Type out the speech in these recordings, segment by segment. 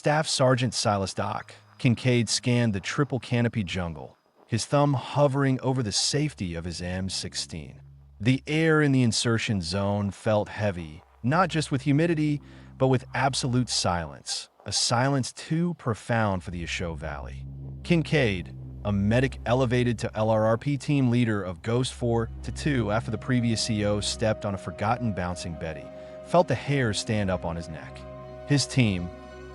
Staff Sergeant Silas Doc, Kincaid scanned the triple canopy jungle, his thumb hovering over the safety of his M16. The air in the insertion zone felt heavy, not just with humidity, but with absolute silence, a silence too profound for the A Shau Valley. Kincaid, a medic elevated to LRRP team leader of Ghost 4-2 after the previous CO stepped on a forgotten bouncing Betty, felt the hair stand up on his neck. His team,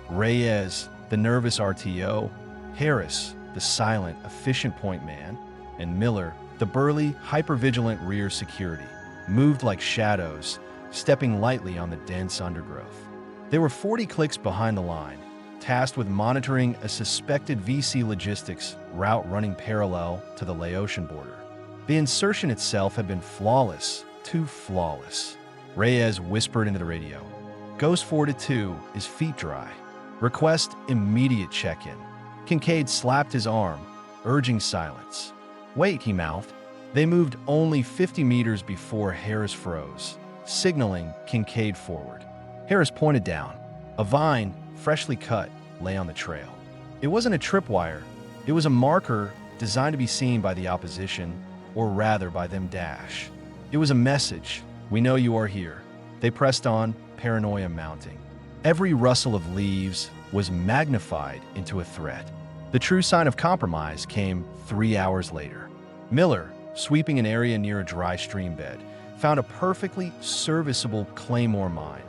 Reyes, the nervous RTO, Harris, the silent, efficient point man, and Miller, the burly, hypervigilant rear security, moved like shadows, stepping lightly on the dense undergrowth. They were 40 clicks behind the line, tasked with monitoring a suspected VC logistics route running parallel to the Laotian border. The insertion itself had been flawless, too flawless. Reyes whispered into the radio, "Ghost 4-2 is feet dry. Request immediate check-in." Kincaid slapped his arm, urging silence. "Wait," he mouthed. They moved only 50 meters before Harris froze, signaling Kincaid forward. Harris pointed down. A vine, freshly cut, lay on the trail. It wasn't a tripwire. It was a marker designed to be seen by the opposition, or rather by them dash. It was a message. "We know you are here." They pressed on, paranoia mounting. Every rustle of leaves was magnified into a threat. The true sign of compromise came 3 hours later. Miller, sweeping an area near a dry stream bed, found a perfectly serviceable Claymore mine,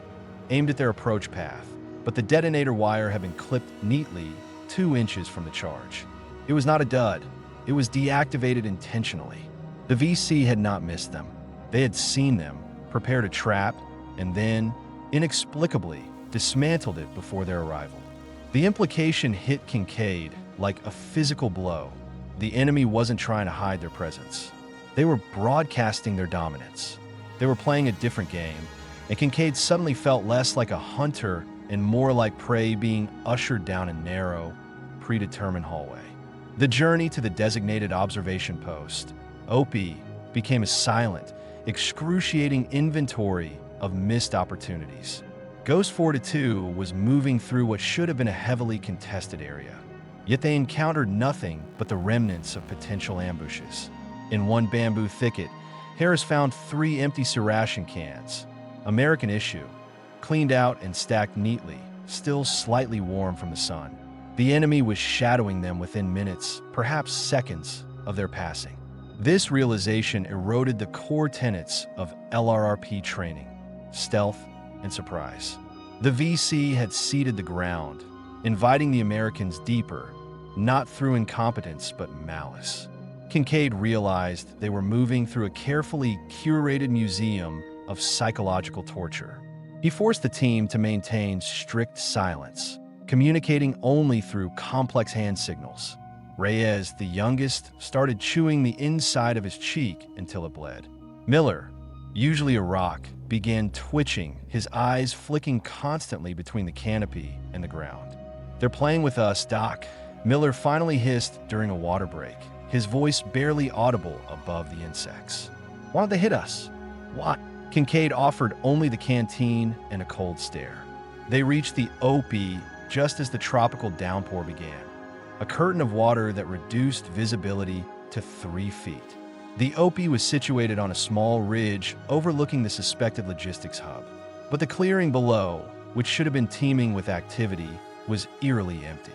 aimed at their approach path, but the detonator wire had been clipped neatly 2 inches from the charge. It was not a dud. It was deactivated intentionally. The VC had not missed them. They had seen them, prepared a trap, and then, inexplicably, dismantled it before their arrival. The implication hit Kincaid like a physical blow. The enemy wasn't trying to hide their presence. They were broadcasting their dominance. They were playing a different game, and Kincaid suddenly felt less like a hunter and more like prey being ushered down a narrow, predetermined hallway. The journey to the designated observation post, OP, became a silent, excruciating inventory of missed opportunities. Ghost 4-2 was moving through what should have been a heavily contested area, yet they encountered nothing but the remnants of potential ambushes. In one bamboo thicket, Harris found 3 empty ration cans, American issue, cleaned out and stacked neatly, still slightly warm from the sun. The enemy was shadowing them within minutes, perhaps seconds, of their passing. This realization eroded the core tenets of LRRP training: stealth and surprise. The VC had seeded the ground, inviting the Americans deeper, not through incompetence but malice. Kincaid realized they were moving through a carefully curated museum of psychological torture. He forced the team to maintain strict silence, communicating only through complex hand signals. Reyes, the youngest, started chewing the inside of his cheek until it bled. Miller, usually a rock, began twitching, his eyes flicking constantly between the canopy and the ground. "They're playing with us, Doc," Miller finally hissed during a water break, his voice barely audible above the insects. "Why don't they hit us?" "What?" Kincaid offered only the canteen and a cold stare. They reached the OP just as the tropical downpour began, a curtain of water that reduced visibility to 3 feet. The OP was situated on a small ridge overlooking the suspected logistics hub, but the clearing below, which should have been teeming with activity, was eerily empty.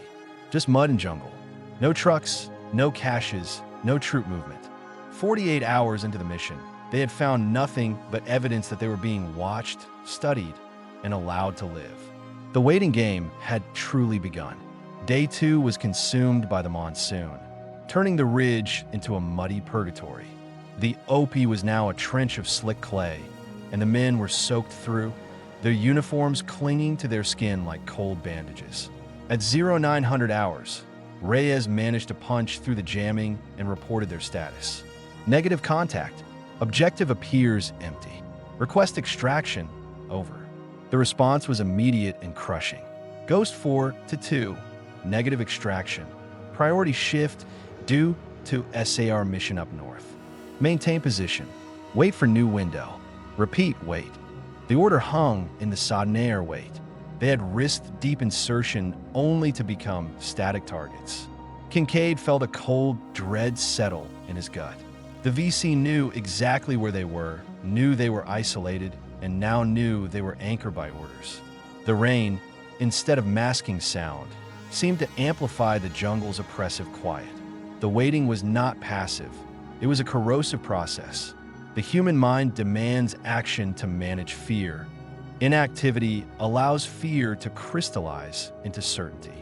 Just mud and jungle. No trucks, no caches, no troop movement. 48 hours into the mission, they had found nothing but evidence that they were being watched, studied, and allowed to live. The waiting game had truly begun. Day 2 was consumed by the monsoon, turning the ridge into a muddy purgatory. The OP was now a trench of slick clay, and the men were soaked through, their uniforms clinging to their skin like cold bandages. At 0900 hours, Reyes managed to punch through the jamming and reported their status. Negative contact. Objective appears empty. Request extraction. Over. The response was immediate and crushing. Ghost 4-2. Negative extraction. Priority shift due to SAR mission up north. Maintain position. Wait for new window. Repeat, wait. The order hung in the sodden air, wait. They had risked deep insertion only to become static targets. Kincaid felt a cold dread settle in his gut. The VC knew exactly where they were, knew they were isolated, and now knew they were anchored by orders. The rain, instead of masking sound, seemed to amplify the jungle's oppressive quiet. The waiting was not passive. It was a corrosive process. The human mind demands action to manage fear. Inactivity allows fear to crystallize into certainty.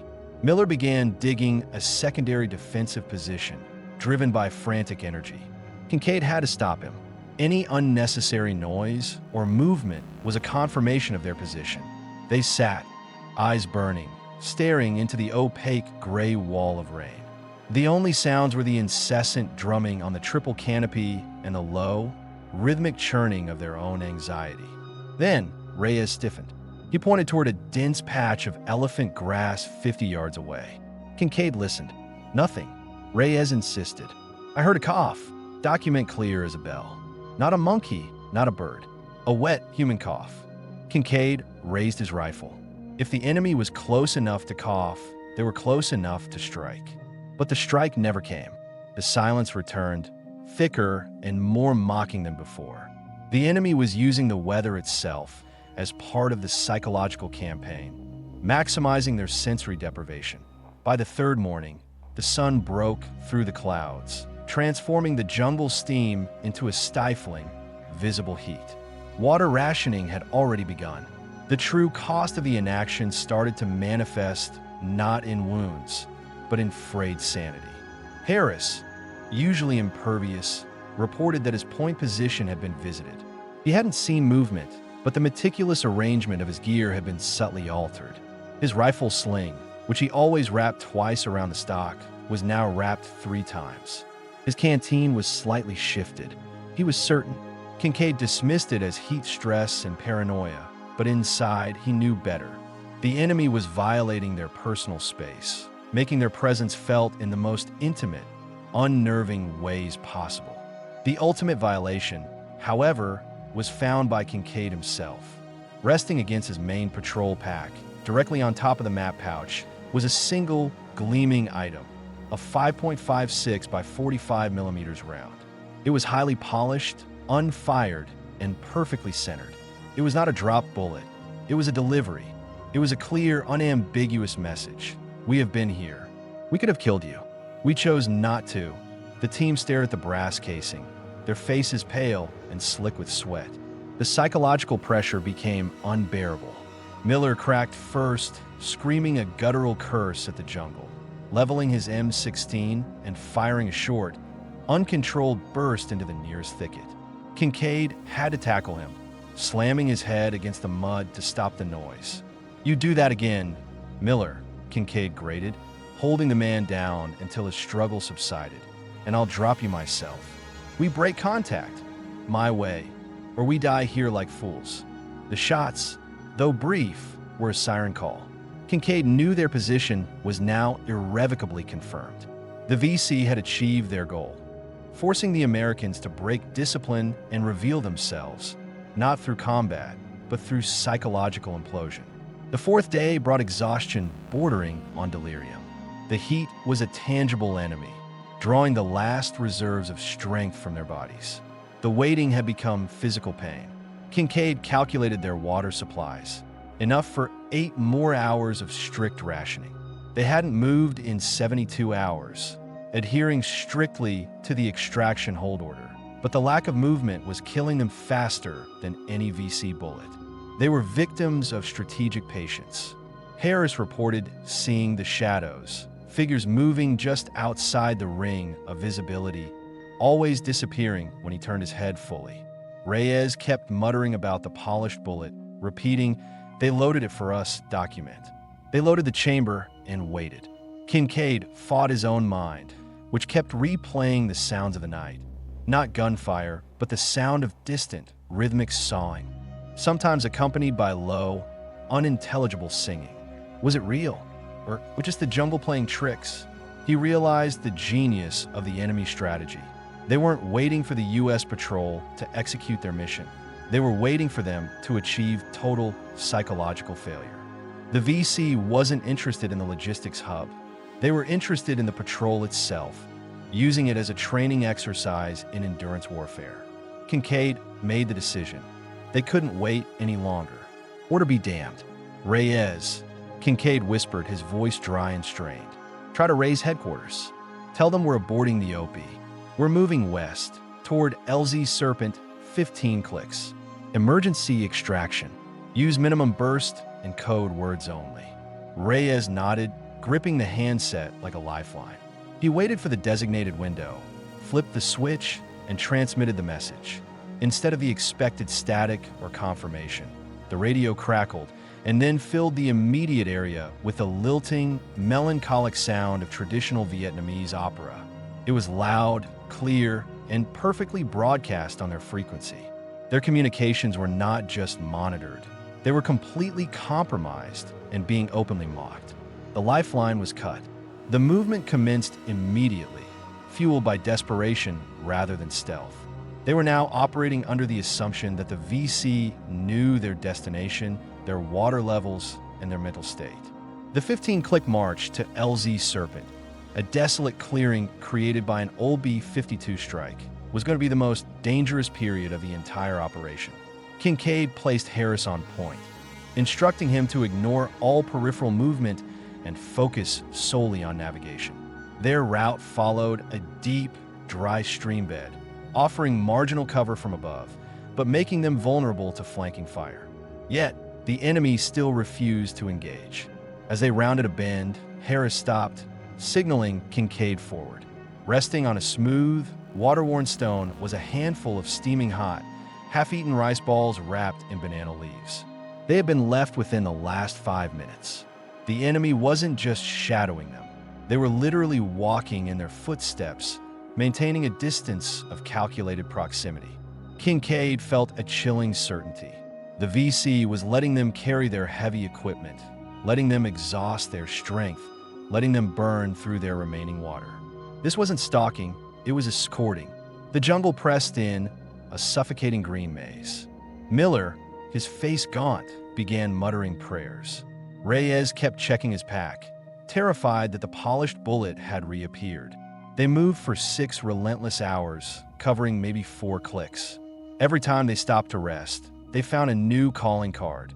Miller began digging a secondary defensive position, driven by frantic energy. Kincaid had to stop him. Any unnecessary noise or movement was a confirmation of their position. They sat, eyes burning, staring into the opaque gray wall of rain. The only sounds were the incessant drumming on the triple canopy and the low, rhythmic churning of their own anxiety. Then, Reyes stiffened. He pointed toward a dense patch of elephant grass 50 yards away. Kincaid listened. Nothing. Reyes insisted. I heard a cough, document clear as a bell. Not a monkey, not a bird. A wet human cough. Kincaid raised his rifle. If the enemy was close enough to cough, they were close enough to strike. But the strike never came. The silence returned, thicker and more mocking than before. The enemy was using the weather itself as part of the psychological campaign, maximizing their sensory deprivation. By the third morning, the sun broke through the clouds, transforming the jungle's steam into a stifling, visible heat. Water rationing had already begun. The true cost of the inaction started to manifest not in wounds, but in frayed sanity. Harris, usually impervious, reported that his point position had been visited. He hadn't seen movement, but the meticulous arrangement of his gear had been subtly altered. His rifle sling, which he always wrapped twice around the stock, was now wrapped 3 times. His canteen was slightly shifted. He was certain. Kincaid dismissed it as heat stress and paranoia, but inside he knew better. The enemy was violating their personal space, making their presence felt in the most intimate, unnerving ways possible. The ultimate violation, however, was found by Kincaid himself. Resting against his main patrol pack, directly on top of the map pouch, was a single, gleaming item, a 5.56 by 45 millimeters round. It was highly polished, unfired, and perfectly centered. It was not a drop bullet. It was a delivery. It was a clear, unambiguous message. We have been here. We could have killed you. We chose not to. The team stared at the brass casing, their faces pale and slick with sweat. The psychological pressure became unbearable. Miller cracked first, screaming a guttural curse at the jungle. Leveling his M16 and firing a short, uncontrolled burst into the nearest thicket. Kincaid had to tackle him, slamming his head against the mud to stop the noise. You do that again, Miller, Kincaid grated, holding the man down until his struggle subsided, and I'll drop you myself. We break contact, my way, or we die here like fools. The shots, though brief, were a siren call. Kincaid knew their position was now irrevocably confirmed. The VC had achieved their goal, forcing the Americans to break discipline and reveal themselves, not through combat, but through psychological implosion. The 4th day brought exhaustion bordering on delirium. The heat was a tangible enemy, drawing the last reserves of strength from their bodies. The waiting had become physical pain. Kincaid calculated their water supplies, enough for 8 more hours of strict rationing. They hadn't moved in 72 hours, adhering strictly to the extraction hold order, but the lack of movement was killing them faster than any VC bullet. They were victims of strategic patience. Harris reported seeing the shadows, figures moving just outside the ring of visibility, always disappearing when he turned his head fully. Reyes kept muttering about the polished bullet, repeating, "They loaded it for us, document." They loaded the chamber and waited. Kincaid fought his own mind, which kept replaying the sounds of the night. Not gunfire, but the sound of distant, rhythmic sawing, sometimes accompanied by low, unintelligible singing. Was it real? Or just the jungle playing tricks? He realized the genius of the enemy strategy. They weren't waiting for the U.S. patrol to execute their mission. They were waiting for them to achieve total psychological failure. The VC wasn't interested in the logistics hub. They were interested in the patrol itself, using it as a training exercise in endurance warfare. Kincaid made the decision. They couldn't wait any longer. Or to be damned. Reyes, Kincaid whispered, his voice dry and strained. Try to raise headquarters. Tell them we're aborting the OP. We're moving west, toward LZ Serpent, 15 clicks. Emergency extraction. Use minimum burst and code words only. Reyes nodded, gripping the handset like a lifeline. He waited for the designated window, flipped the switch, and transmitted the message. Instead of the expected static or confirmation, the radio crackled and then filled the immediate area with the lilting, melancholic sound of traditional Vietnamese opera. It was loud, clear, and perfectly broadcast on their frequency. Their communications were not just monitored. They were completely compromised and being openly mocked. The lifeline was cut. The movement commenced immediately, fueled by desperation rather than stealth. They were now operating under the assumption that the VC knew their destination, their water levels, and their mental state. The 15-click march to LZ Serpent, a desolate clearing created by an old B-52 strike, was going to be the most dangerous period of the entire operation. Kincaid placed Harris on point, instructing him to ignore all peripheral movement and focus solely on navigation. Their route followed a deep, dry stream bed, offering marginal cover from above, but making them vulnerable to flanking fire. Yet, the enemy still refused to engage. As they rounded a bend, Harris stopped, signaling Kincaid forward. Resting on a smooth, water-worn stone was a handful of steaming hot, half-eaten rice balls wrapped in banana leaves. They had been left within the last 5 minutes. The enemy wasn't just shadowing them. They were literally walking in their footsteps, maintaining a distance of calculated proximity. Kincaid felt a chilling certainty. The VC was letting them carry their heavy equipment, letting them exhaust their strength, letting them burn through their remaining water. This wasn't stalking, it was escorting. The jungle pressed in, a suffocating green maze. Miller, his face gaunt, began muttering prayers. Reyes kept checking his pack, terrified that the polished bullet had reappeared. They moved for 6 relentless hours, covering maybe 4 clicks. Every time they stopped to rest, they found a new calling card.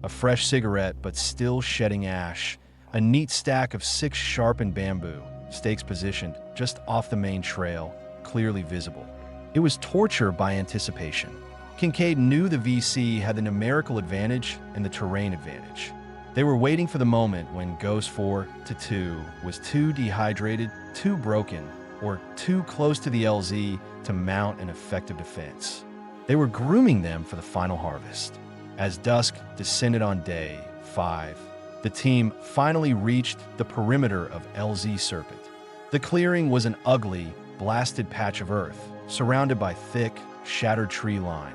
A fresh cigarette, but still shedding ash. A neat stack of 6 sharpened bamboo, stakes positioned just off the main trail, clearly visible. It was torture by anticipation. Kincaid knew the VC had the numerical advantage and the terrain advantage. They were waiting for the moment when Ghost 4-2 was too dehydrated, too broken, or too close to the LZ to mount an effective defense. They were grooming them for the final harvest. As dusk descended on day 5, the team finally reached the perimeter of LZ Serpent. The clearing was an ugly, blasted patch of earth, surrounded by thick, shattered tree line,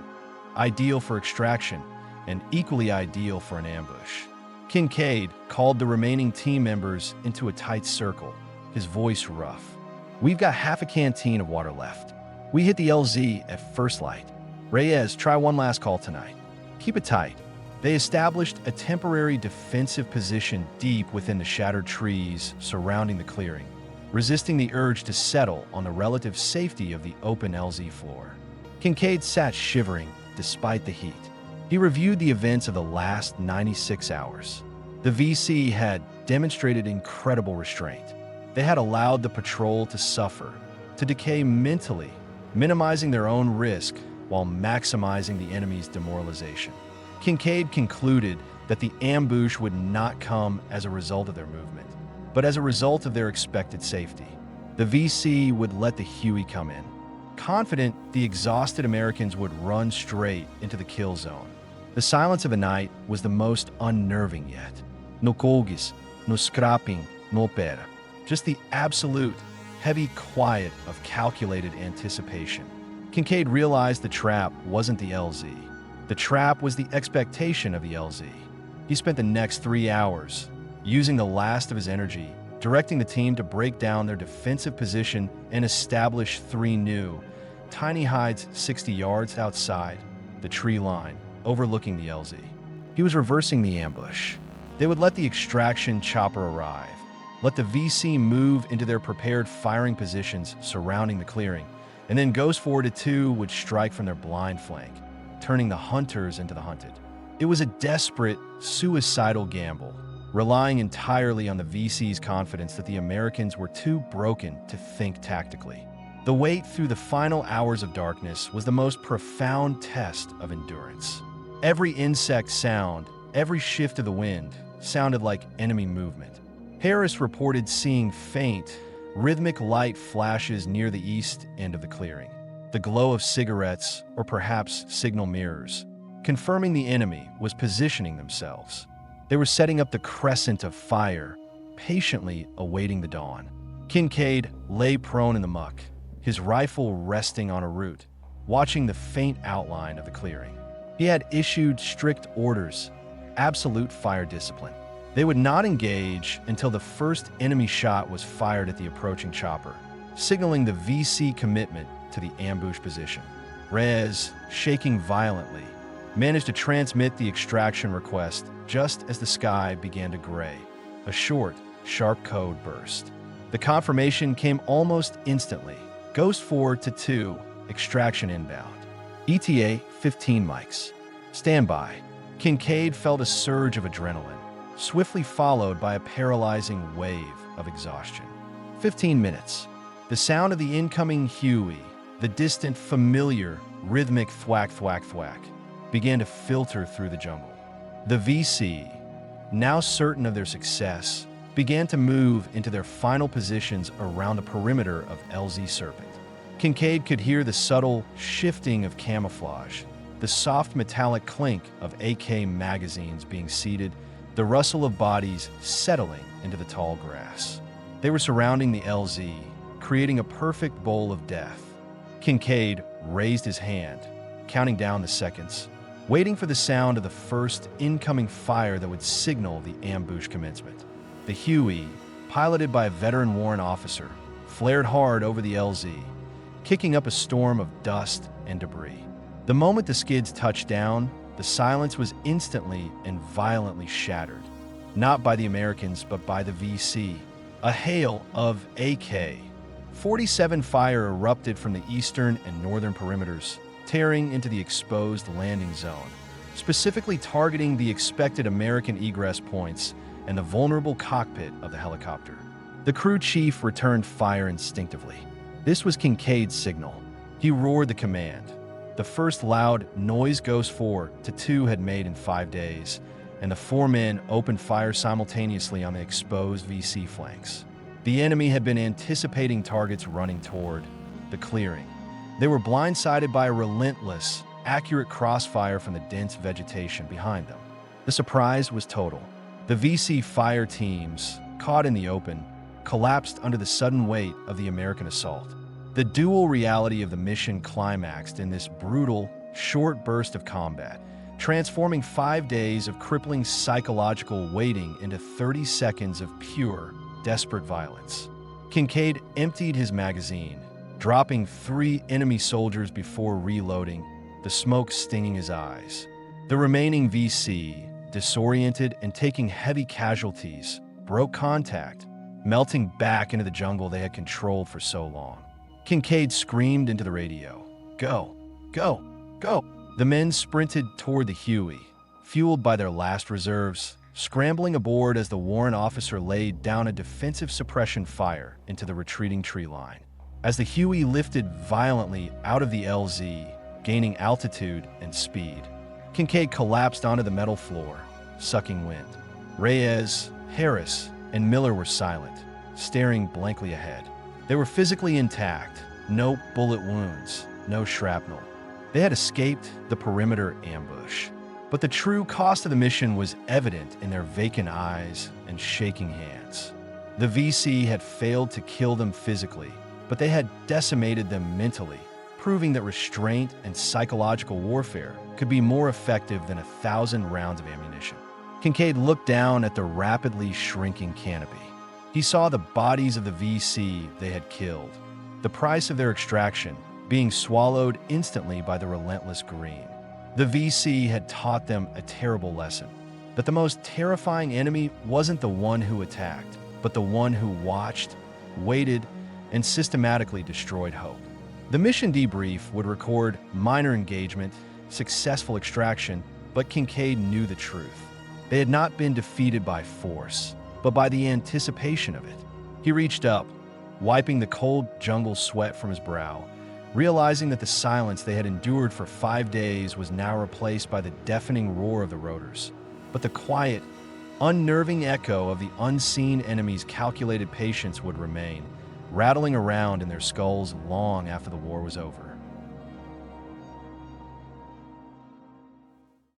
ideal for extraction and equally ideal for an ambush. Kincaid called the remaining team members into a tight circle, his voice rough. We've got half a canteen of water left. We hit the LZ at first light. Reyes, try one last call tonight. Keep it tight. They established a temporary defensive position deep within the shattered trees surrounding the clearing, resisting the urge to settle on the relative safety of the open LZ floor. Kincaid sat shivering despite the heat. He reviewed the events of the last 96 hours. The VC had demonstrated incredible restraint. They had allowed the patrol to suffer, to decay mentally, minimizing their own risk while maximizing the enemy's demoralization. Kincaid concluded that the ambush would not come as a result of their movement, but as a result of their expected safety. The VC would let the Huey come in, confident the exhausted Americans would run straight into the kill zone. The silence of the night was the most unnerving yet. No colgues, no scrapping, no pera. Just the absolute, heavy quiet of calculated anticipation. Kincaid realized the trap wasn't the LZ. The trap was the expectation of the LZ. He spent the next 3 hours, using the last of his energy, directing the team to break down their defensive position and establish 3 new, tiny hides 60 yards outside the tree line, overlooking the LZ. He was reversing the ambush. They would let the extraction chopper arrive, let the VC move into their prepared firing positions surrounding the clearing, and then Ghost 4-2 would strike from their blind flank, turning the hunters into the hunted. It was a desperate, suicidal gamble, relying entirely on the VC's confidence that the Americans were too broken to think tactically. The wait through the final hours of darkness was the most profound test of endurance. Every insect sound, every shift of the wind, sounded like enemy movement. Harris reported seeing faint, rhythmic light flashes near the east end of the clearing, the glow of cigarettes or perhaps signal mirrors, confirming the enemy was positioning themselves. They were setting up the crescent of fire, patiently awaiting the dawn. Kincaid lay prone in the muck, his rifle resting on a root, watching the faint outline of the clearing. He had issued strict orders, absolute fire discipline. They would not engage until the first enemy shot was fired at the approaching chopper, signaling the VC commitment to the ambush position. Reyes, shaking violently, managed to transmit the extraction request just as the sky began to gray. A short, sharp code burst. The confirmation came almost instantly. Ghost 4-2, extraction inbound. ETA 15 mics. Standby. Kincaid felt a surge of adrenaline, swiftly followed by a paralyzing wave of exhaustion. 15 minutes. The sound of the incoming Huey, the distant, familiar, rhythmic thwack, thwack, thwack, began to filter through the jungle. The VC, now certain of their success, began to move into their final positions around the perimeter of LZ Serpent. Kincaid could hear the subtle shifting of camouflage, the soft metallic clink of AK magazines being seated, the rustle of bodies settling into the tall grass. They were surrounding the LZ, creating a perfect bowl of death. Kincaid raised his hand, counting down the seconds, waiting for the sound of the first incoming fire that would signal the ambush commencement. The Huey, piloted by a veteran warrant officer, flared hard over the LZ, kicking up a storm of dust and debris. The moment the skids touched down, the silence was instantly and violently shattered, not by the Americans but by the VC. A hail of AK-47 fire erupted from the eastern and northern perimeters, tearing into the exposed landing zone, specifically targeting the expected American egress points and the vulnerable cockpit of the helicopter. The crew chief returned fire instinctively. This was Kincaid's signal. He roared the command. The first loud noise Ghost 4-2 had made in 5 days, and the 4 men opened fire simultaneously on the exposed VC flanks. The enemy had been anticipating targets running toward the clearing. They were blindsided by a relentless, accurate crossfire from the dense vegetation behind them. The surprise was total. The VC fire teams, caught in the open, collapsed under the sudden weight of the American assault. The dual reality of the mission climaxed in this brutal, short burst of combat, transforming 5 days of crippling psychological waiting into 30 seconds of pure, desperate violence. Kincaid emptied his magazine, dropping 3 enemy soldiers before reloading, the smoke stinging his eyes. The remaining VC, disoriented and taking heavy casualties, broke contact, melting back into the jungle they had controlled for so long. Kincaid screamed into the radio, "Go! Go! Go!" The men sprinted toward the Huey, fueled by their last reserves, scrambling aboard as the warrant officer laid down a defensive suppression fire into the retreating tree line. As the Huey lifted violently out of the LZ, gaining altitude and speed, Kincaid collapsed onto the metal floor, sucking wind. Reyes, Harris, and Miller were silent, staring blankly ahead. They were physically intact, no bullet wounds, no shrapnel. They had escaped the perimeter ambush. But the true cost of the mission was evident in their vacant eyes and shaking hands. The VC had failed to kill them physically, but they had decimated them mentally, proving that restraint and psychological warfare could be more effective than 1,000 rounds of ammunition. Kincaid looked down at the rapidly shrinking canopy. He saw the bodies of the VC they had killed, the price of their extraction being swallowed instantly by the relentless green. The VC had taught them a terrible lesson. that the most terrifying enemy wasn't the one who attacked, but the one who watched, waited, and systematically destroyed hope. The mission debrief would record minor engagement, successful extraction, but Kincaid knew the truth. They had not been defeated by force, but by the anticipation of it. He reached up, wiping the cold jungle sweat from his brow, realizing that the silence they had endured for 5 days was now replaced by the deafening roar of the rotors. But the quiet, unnerving echo of the unseen enemy's calculated patience would remain, rattling around in their skulls long after the war was over.